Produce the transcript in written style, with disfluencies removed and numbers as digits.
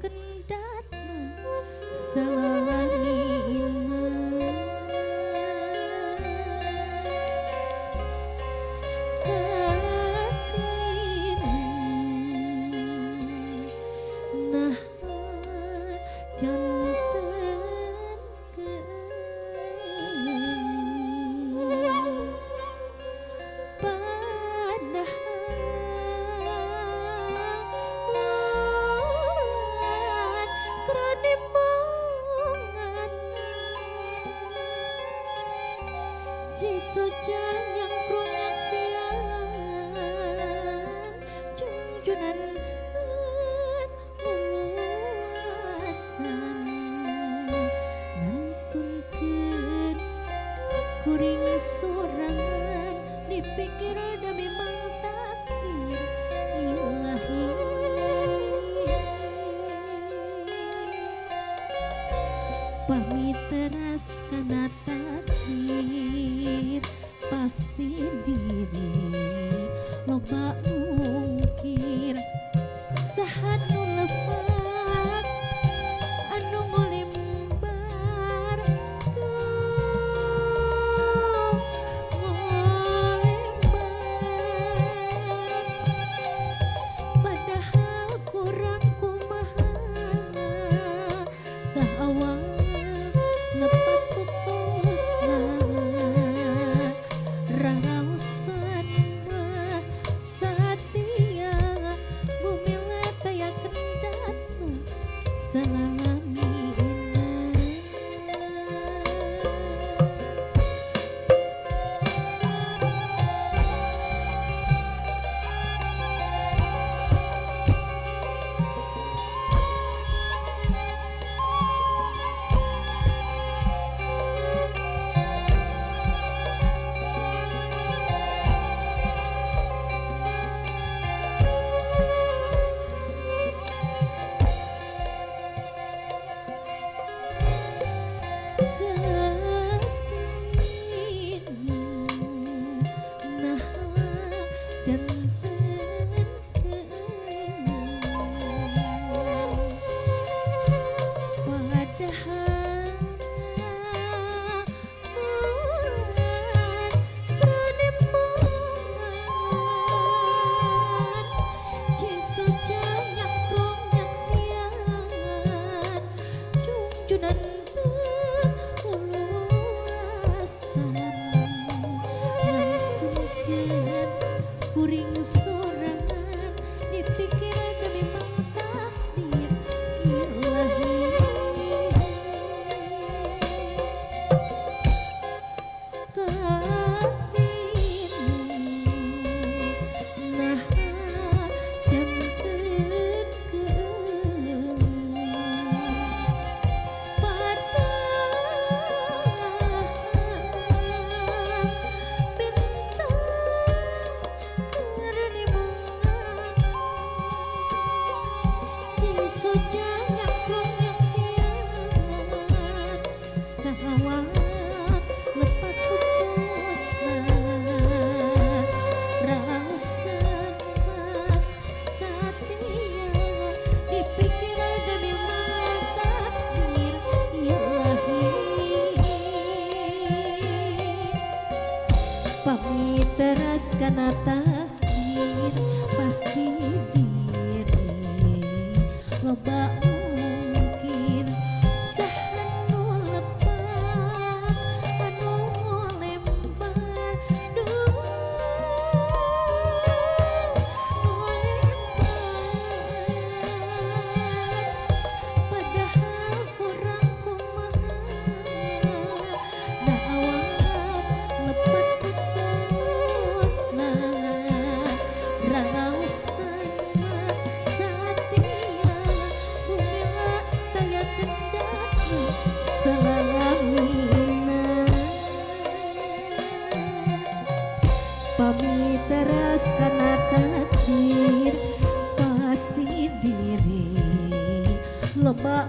kendatna salalangina katina nah janten ke Sojang yang krunyak siang junjunan menguasan ngantunkeun kuring sorangan dipikir ada memang takdir ilahi pamit teras kana takdir pasti diri loba mungkir saha nu lepat anu ngolembar padahal kurang kumaha tah awal lepat putusna rarausan mah satia bumi taya kendatna salalangina kuring sorangan dipikir ada memang takdir ilahi katina nah janten keung sojang yang krunyak siang tah awal lepat putusna rausan mah satia dipikir ada memang takdir ilahi pamit teras kana takdir pasti loba mungkin saha nu lepat anu ngolembar padahal kurang kumaha da awal lepat putusna rarausan mah satia taya kendatna salalangina pamit teras kana takdir pasti diri loba